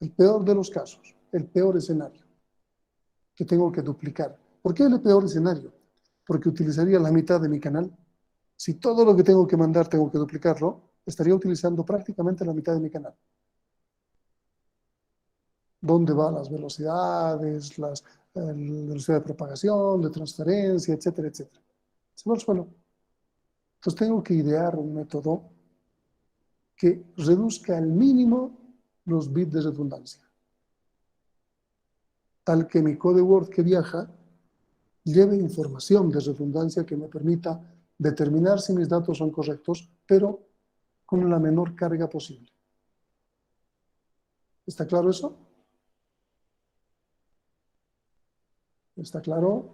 El peor de los casos, el peor escenario, que tengo que duplicar. ¿Por qué el peor escenario? Porque utilizaría la mitad de mi canal. Si todo lo que tengo que mandar tengo que duplicarlo, estaría utilizando prácticamente la mitad de mi canal. ¿Dónde van las velocidades, la velocidad de propagación, de transferencia, etcétera, etcétera? Se va al suelo. Entonces tengo que idear un método que reduzca al mínimo los bits de redundancia, tal que mi code Word que viaja lleve información de redundancia que me permita determinar si mis datos son correctos, pero con la menor carga posible. ¿Está claro eso? ¿Está claro?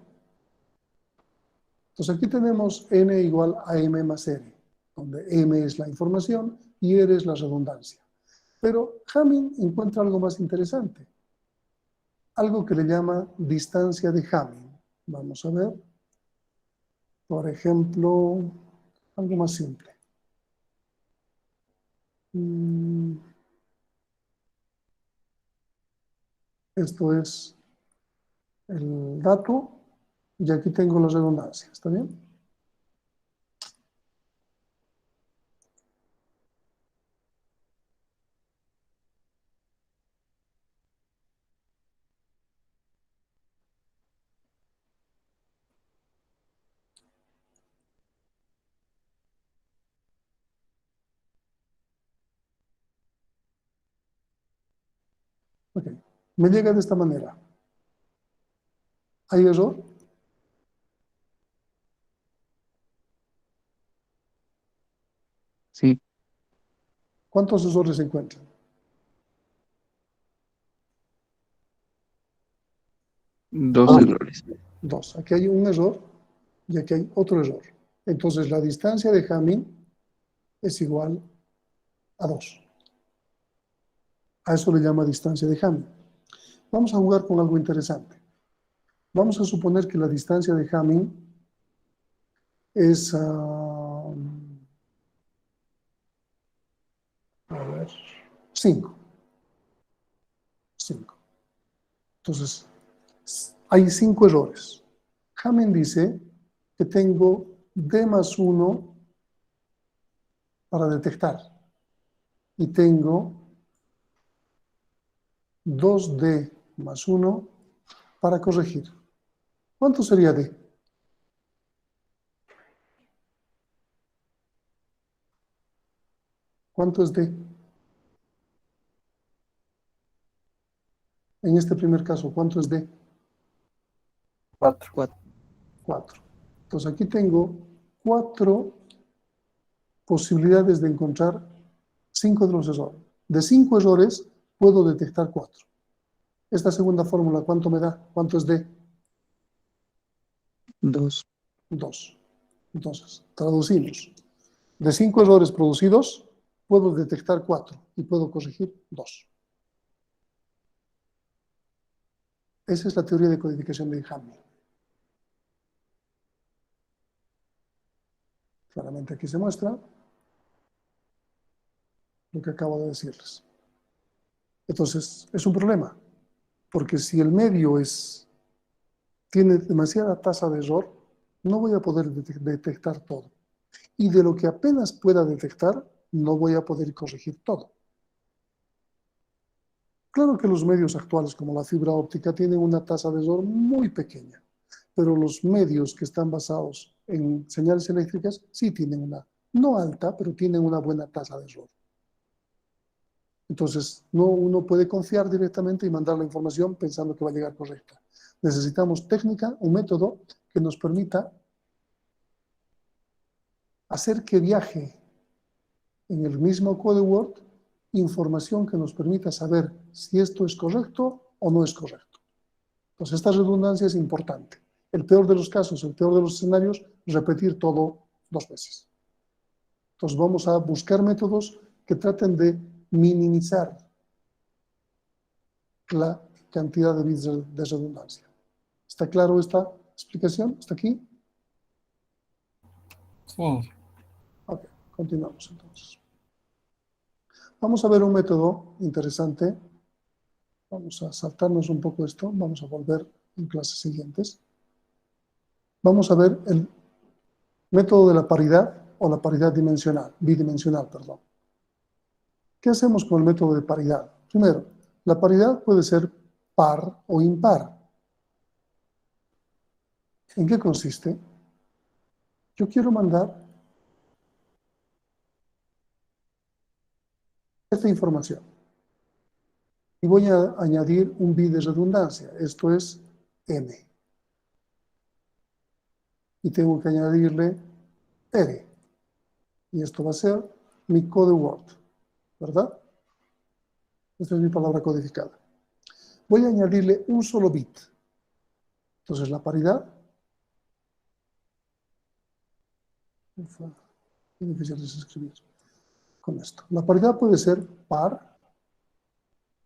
Entonces aquí tenemos n igual a m más r, donde m es la información y r es la redundancia. Pero Hamming encuentra algo más interesante, algo que le llama distancia de Hamming. Vamos a ver, por ejemplo, algo más simple. Esto es el dato y aquí tengo la redundancia. ¿Está bien? Ok. Me llega de esta manera. ¿Hay error? Sí, ¿Cuántos errores se encuentran? 2 errores. 2. Aquí hay un error y aquí hay otro error. Entonces la distancia de Hamming es igual a 2. A eso le llama distancia de Hamming. Vamos a jugar con algo interesante. Vamos a suponer que la distancia de Hamming es, a ver, 5. 5. Entonces, hay 5 errores. Hamming dice que tengo D más 1 para detectar y tengo 2D más 1 para corregir. ¿Cuánto sería D? ¿Cuánto es D? En este primer caso, ¿cuánto es D? 4. 4. Entonces aquí tengo 4 posibilidades de encontrar 5 de los errores. De 5 errores puedo detectar 4. Esta segunda fórmula, ¿cuánto me da? ¿Cuánto es D? 2. 2. Entonces, traducimos. De 5 errores producidos, puedo detectar 4 y puedo corregir 2. Esa es la teoría de codificación de Hamming. Claramente aquí se muestra lo que acabo de decirles. Entonces, es un problema, porque si el medio tiene demasiada tasa de error, no voy a poder detectar todo. Y de lo que apenas pueda detectar, no voy a poder corregir todo. Claro que los medios actuales, como la fibra óptica, tienen una tasa de error muy pequeña, pero los medios que están basados en señales eléctricas sí tienen una, no alta, pero tienen una buena tasa de error. Entonces, uno puede confiar directamente y mandar la información pensando que va a llegar correcta. Necesitamos técnica, un método que nos permita hacer que viaje en el mismo code Word información que nos permita saber si esto es correcto o no es correcto. Entonces, esta redundancia es importante. El peor de los casos, el peor de los escenarios, repetir todo 2 veces. Entonces, vamos a buscar métodos que traten de minimizar la cantidad de bits de redundancia. ¿Está claro esta explicación? ¿Hasta aquí? Sí. Ok, continuamos entonces. Vamos a ver un método interesante. Vamos a saltarnos un poco esto. Vamos a volver en clases siguientes. Vamos a ver el método de la paridad o la paridad bidimensional, perdón. ¿Qué hacemos con el método de paridad? Primero, la paridad puede ser par o impar. ¿En qué consiste? Yo quiero mandar esta información y voy a añadir un bit de redundancia. Esto es n. Y tengo que añadirle r. Y esto va a ser mi code word, ¿verdad? Esta es mi palabra codificada. Voy a añadirle un solo bit. Entonces la paridad, es difícil de escribir con esto. La paridad puede ser par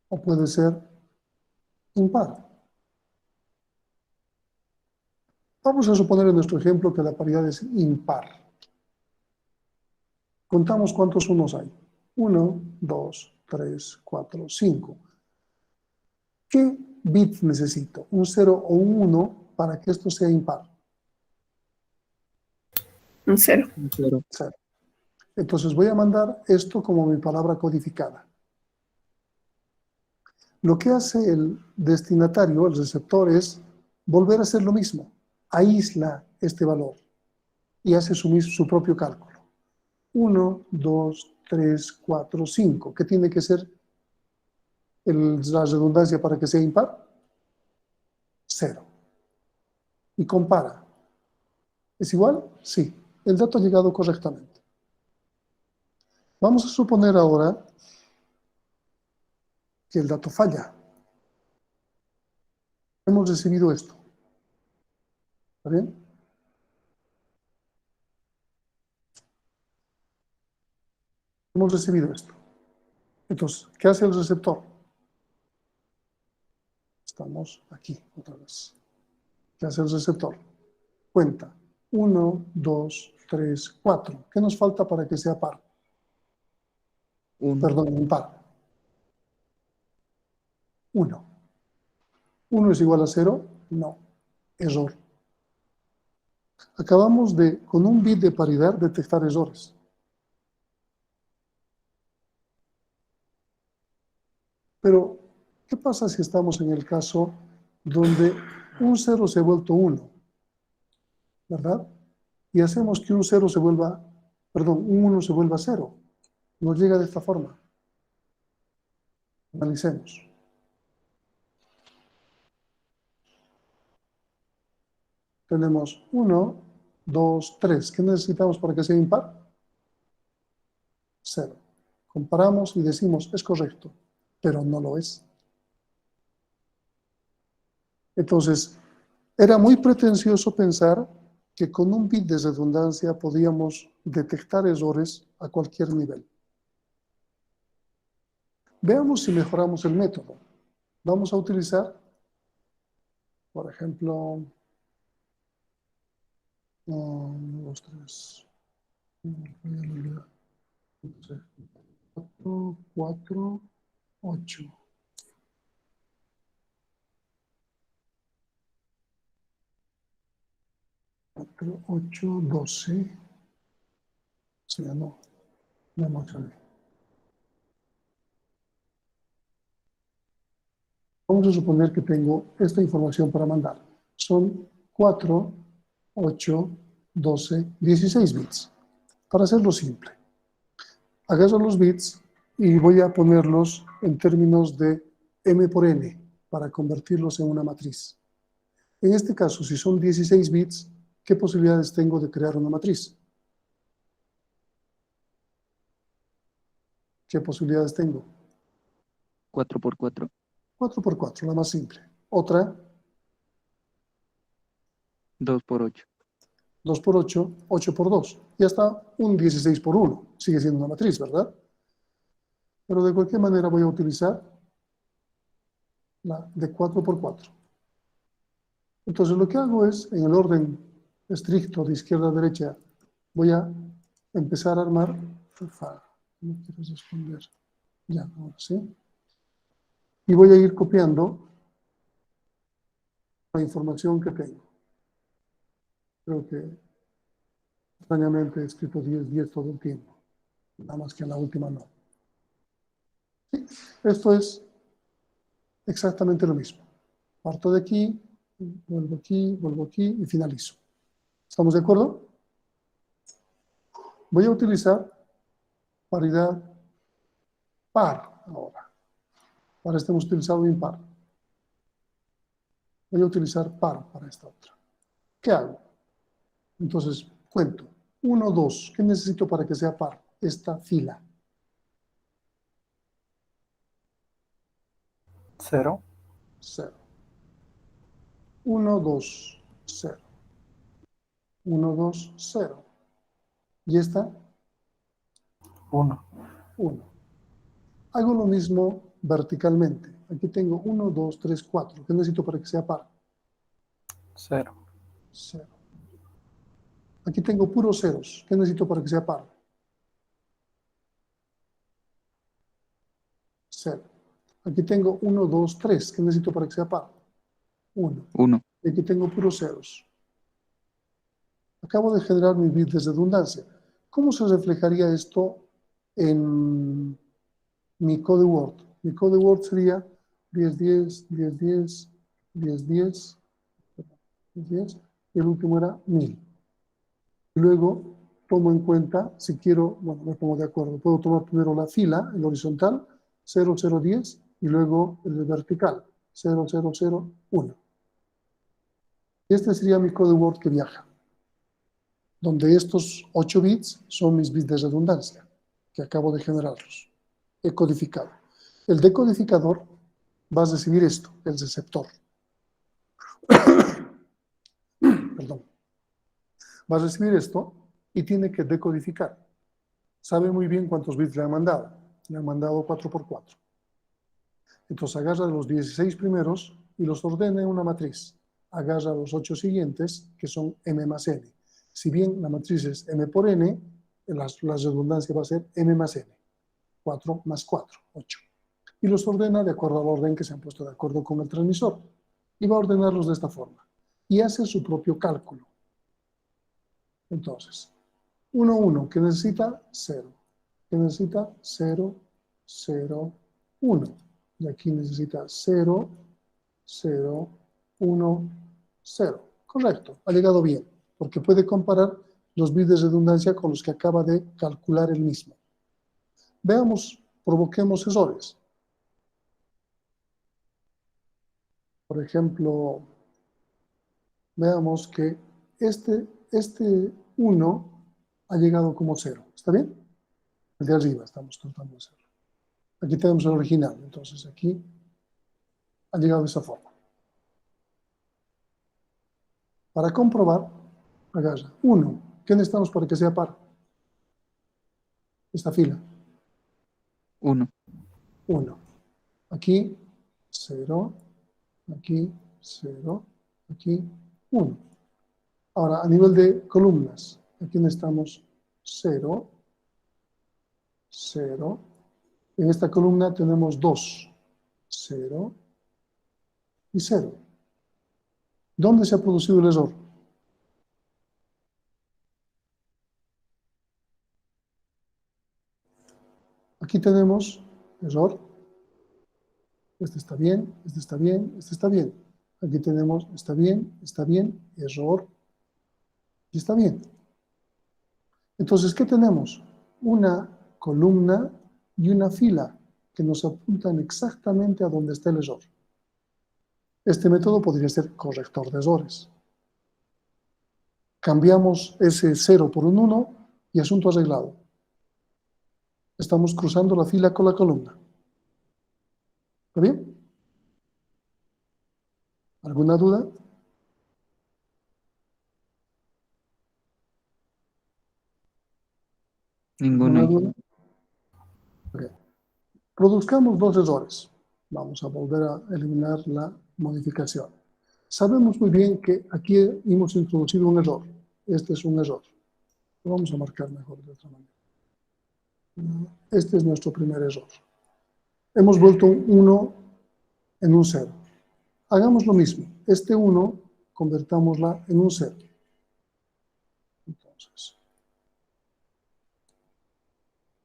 o puede ser impar. Vamos a suponer en nuestro ejemplo que la paridad es impar. Contamos cuántos unos hay. 1, 2, 3, 4, 5. ¿Qué bit necesito? ¿Un 0 o un 1 para que esto sea impar? Un 0. 0. Entonces voy a mandar esto como mi palabra codificada. Lo que hace el destinatario, el receptor, es volver a hacer lo mismo. Aísla este valor y hace su propio cálculo. 1, 2, 3, 4, 5. ¿Qué tiene que ser la redundancia para que sea impar? 0. Y compara. ¿Es igual? Sí. El dato ha llegado correctamente. Vamos a suponer ahora que el dato falla. Hemos recibido esto. ¿Está bien? Hemos recibido esto. Entonces, ¿qué hace el receptor? Estamos aquí otra vez. ¿Qué hace el receptor? Cuenta. 1, 2, 3, 4. ¿Qué nos falta para que sea par? Perdón, impar. 1. ¿1 es igual a 0? No. Error. Acabamos de, con un bit de paridad, detectar errores. Pero, ¿qué pasa si estamos en el caso donde un 0 se ha vuelto 1? ¿Verdad? Y hacemos que un 0 se vuelva, perdón, un 1 se vuelva 0. Nos llega de esta forma. Analicemos. Tenemos 1, 2, 3. ¿Qué necesitamos para que sea impar? 0. Comparamos y decimos, es correcto, pero no lo es. Entonces, era muy pretencioso pensar que con un bit de redundancia podíamos detectar errores a cualquier nivel. Veamos si mejoramos el método. Vamos a utilizar, por ejemplo, 1, 2, 3, 4, 8. 4, 8, 12. Sí, no emocioné. Vamos a suponer que tengo esta información para mandar. Son 4, 8, 12, 16 bits. Para hacerlo simple, agarro los bits y voy a ponerlos en términos de m por n para convertirlos en una matriz. En este caso, si son 16 bits, ¿qué posibilidades tengo de crear una matriz? ¿Qué posibilidades tengo? 4 por 4. 4 por 4, la más simple. Otra, 2 por 8. 2 por 8, 8 por 2. Y hasta un 16 por 1. Sigue siendo una matriz, ¿verdad? Pero de cualquier manera voy a utilizar la de 4 por 4. Entonces lo que hago es, en el orden estricto de izquierda a derecha, voy a empezar a armar. No quiero responder. Ya, ahora sí. Y voy a ir copiando la información que tengo. Creo que extrañamente he escrito 10 todo el tiempo. Nada más que en la última no. Sí, esto es exactamente lo mismo. Parto de aquí, vuelvo aquí y finalizo. ¿Estamos de acuerdo? Voy a utilizar paridad par ahora. Para este hemos utilizado impar. Voy a utilizar par para esta otra. ¿Qué hago? Entonces, cuento. 1, 2. ¿Qué necesito para que sea par? Esta fila. 0, 0. 1, 2, 0. 1, 2, 0. Y esta, 1, 1. Hago lo mismo verticalmente. Aquí tengo 1, 2, 3, 4. ¿Qué necesito para que sea par? 0, 0. Aquí tengo puros ceros. ¿Qué necesito para que sea par? 0. Aquí tengo 1, 2, 3. ¿Qué necesito para que sea par? 1. 1. Y aquí tengo puros ceros. Acabo de generar mi bit de redundancia. ¿Cómo se reflejaría esto en mi code Word? Mi code Word sería 10, 10, 10, 10, 10, 10, 10, y el último era 1000. Luego tomo en cuenta, si quiero, bueno, me pongo de acuerdo, puedo tomar primero la fila, el horizontal, 0, 0, 10, y luego el vertical, 0, 0, 0, 1. Y este sería mi code Word que viaja, donde estos 8 bits son mis bits de redundancia, que acabo de generarlos. He codificado. El decodificador va a recibir esto, el receptor. Perdón. Va a recibir esto y tiene que decodificar. Sabe muy bien cuántos bits le han mandado. Le han mandado 4x4. Entonces agarra los 16 primeros y los ordena en una matriz. Agarra los 8 siguientes, que son m más n. Si bien la matriz es m por n, la redundancia va a ser m más n. 4 más 4, 8. Y los ordena de acuerdo al orden que se han puesto de acuerdo con el transmisor. Y va a ordenarlos de esta forma. Y hace su propio cálculo. Entonces, 1, 1, que necesita 0. Que necesita 0, 0, 1. Y aquí necesita 0, 0, 1, 0. Correcto, ha llegado bien, porque puede comparar los bits de redundancia con los que acaba de calcular el mismo. Veamos, provoquemos errores. Por ejemplo, veamos que este 1 ha llegado como 0. ¿Está bien? El de arriba estamos tratando de hacerlo. Aquí tenemos el original, entonces aquí ha llegado de esa forma. Para comprobar, agarra 1. ¿Qué necesitamos para que sea par? Esta fila. 1. 1. Aquí 0, aquí 0, aquí 1. Ahora, a nivel de columnas, aquí necesitamos 0, 0. En esta columna tenemos 2, 0 y 0. ¿Dónde se ha producido el error? Aquí tenemos error. Este está bien, este está bien, este está bien. Aquí tenemos está bien, error y está bien. Entonces, ¿qué tenemos? Una columna y una fila que nos apuntan exactamente a donde está el error. Este método podría ser corrector de errores. Cambiamos ese 0 por un 1 y asunto arreglado. Estamos cruzando la fila con la columna. ¿Está bien? ¿Alguna duda? Ninguno. ¿Alguna duda? Okay. Produzcamos dos errores. Vamos a volver a eliminar la modificación. Sabemos muy bien que aquí hemos introducido un error. Este es un error. Lo vamos a marcar mejor de otra manera. Este es nuestro primer error. hemos vuelto un 1 en un 0. Hagamos lo mismo. Este 1, convertámosla en un 0. Entonces,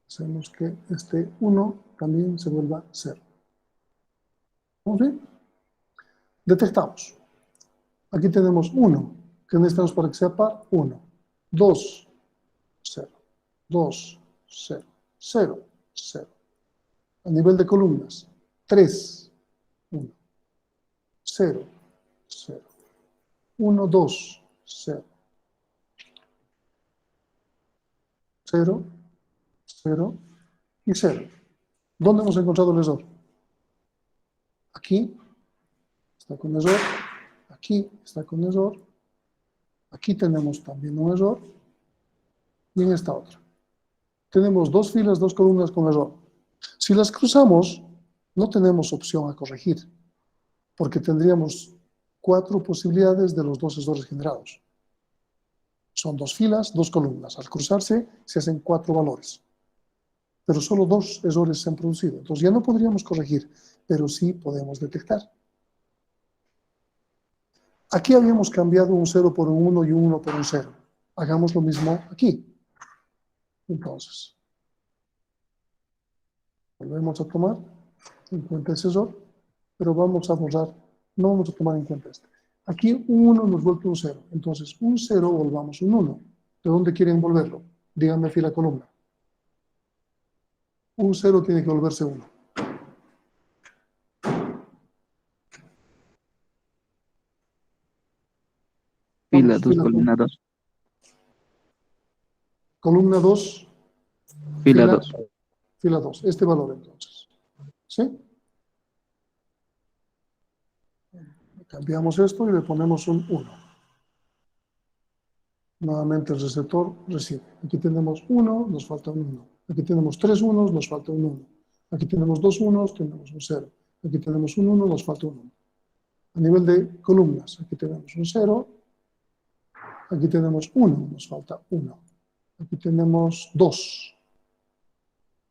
hacemos que este 1 también se vuelva 0. ¿Vamos bien? Detectamos. Aquí tenemos 1. ¿Qué necesitamos para que sea par? 1. 2, 0. 2, 0. 0, 0. A nivel de columnas, 3, 1. 0, 0. 1, 2, 0. 0, 0 y 0. ¿Dónde hemos encontrado el error? Aquí está con error, aquí está con error, aquí tenemos también un error y en esta otra. Tenemos 2 filas, 2 columnas con error. Si las cruzamos, no tenemos opción a corregir, porque tendríamos 4 posibilidades de los 2 errores generados. Son 2 filas, 2 columnas. Al cruzarse, se hacen 4 valores. Pero solo 2 errores se han producido. Entonces ya no podríamos corregir, pero sí podemos detectar. Aquí habíamos cambiado un 0 por un 1 y un 1 por un 0. Hagamos lo mismo aquí. Entonces, volvemos a tomar en cuenta ese error, pero vamos a borrar, no vamos a tomar en cuenta este. Aquí un 1 nos vuelve un 0. Entonces, un 0 volvamos un 1. ¿De dónde quieren volverlo? Díganme fila columna. Un 0 tiene que volverse 1. Fila Vamos, 2, columna 2. Columna 2, Fila 2. fila 2. Este valor entonces. ¿Sí? Cambiamos esto y le ponemos un 1. Nuevamente el receptor recibe. Aquí tenemos 1, nos falta un 1. Aquí tenemos 3 unos, nos falta un 1. Aquí tenemos 2 unos, tenemos un 0. Aquí tenemos un 1, nos falta un 1. A nivel de columnas, aquí tenemos un 0. Aquí tenemos 1, nos falta 1. Aquí tenemos 2.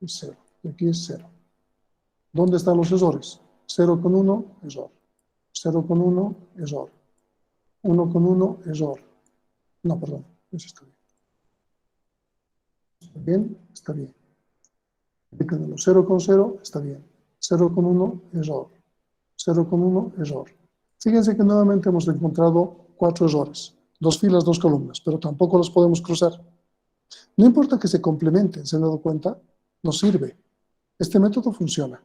Es 0. Y aquí es 0. ¿Dónde están los errores? 0 con 1, error. 0 con 1, error. 1 con 1, error. No, perdón, eso está bien. ¿Está bien? Está bien. Aquí tenemos 0 con 0, está bien. 0 con 1, error. 0 con 1, error. Fíjense que nuevamente hemos encontrado 4 errores. 2 filas, 2 columnas, pero tampoco los podemos cruzar. No importa que se complementen, ¿se han dado cuenta? Nos sirve. Este método funciona.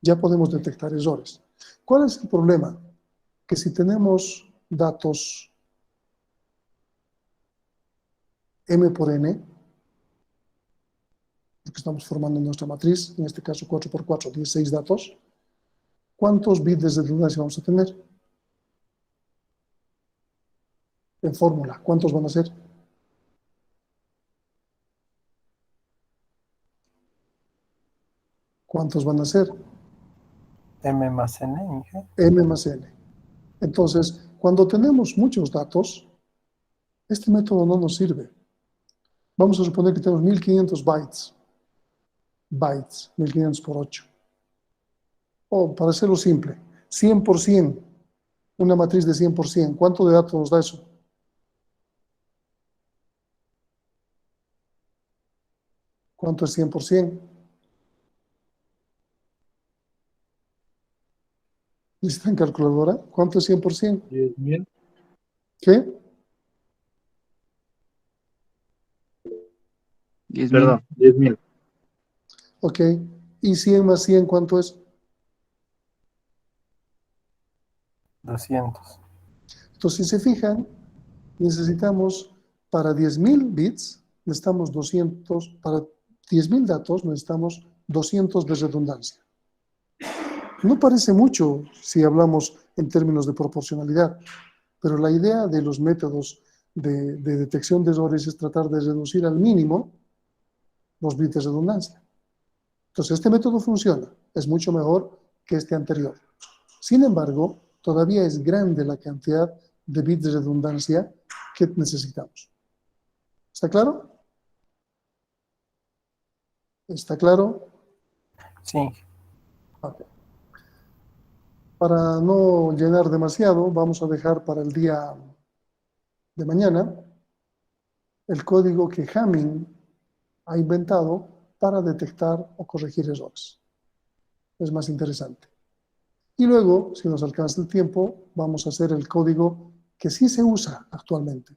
Ya podemos detectar errores. ¿Cuál es el problema? Que si tenemos datos m por n, porque estamos formando nuestra matriz, en este caso 4 por 4, 16 datos, ¿cuántos bits de redundancia vamos a tener? En fórmula, ¿cuántos van a ser? ¿Cuántos van a ser? M más N, Inge. M más n. Entonces, cuando tenemos muchos datos, este método no nos sirve. Vamos a suponer que tenemos 1500 bytes. 1500 por 8. O, para hacerlo simple, 100%, una matriz de 100%. ¿Cuánto de datos nos da eso? ¿Cuánto es 100%? ¿Necesitan calculadora? ¿Cuánto es 100%? 10.000. ¿Qué? 10.000. Perdón, 10.000. Ok. ¿Y 100 más 100 cuánto es? 200. Entonces, si se fijan, necesitamos para 10.000 bits, necesitamos 200, para 10.000 datos necesitamos 200 de redundancia. No parece mucho si hablamos en términos de proporcionalidad, pero la idea de los métodos de detección de errores es tratar de reducir al mínimo los bits de redundancia. Entonces, este método funciona, es mucho mejor que este anterior. Sin embargo, todavía es grande la cantidad de bits de redundancia que necesitamos. ¿Está claro? ¿Está claro? Sí, Inge. Ok. Para no llenar demasiado, vamos a dejar para el día de mañana el código que Hamming ha inventado para detectar o corregir errores. Es más interesante. Y luego, si nos alcanza el tiempo, vamos a hacer el código que sí se usa actualmente.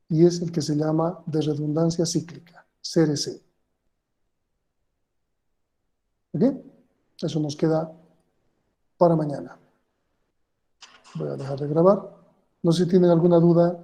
Y es el que se llama de redundancia cíclica, CRC. ¿Ok? Eso nos queda para mañana. Voy a dejar de grabar. No sé si tienen alguna duda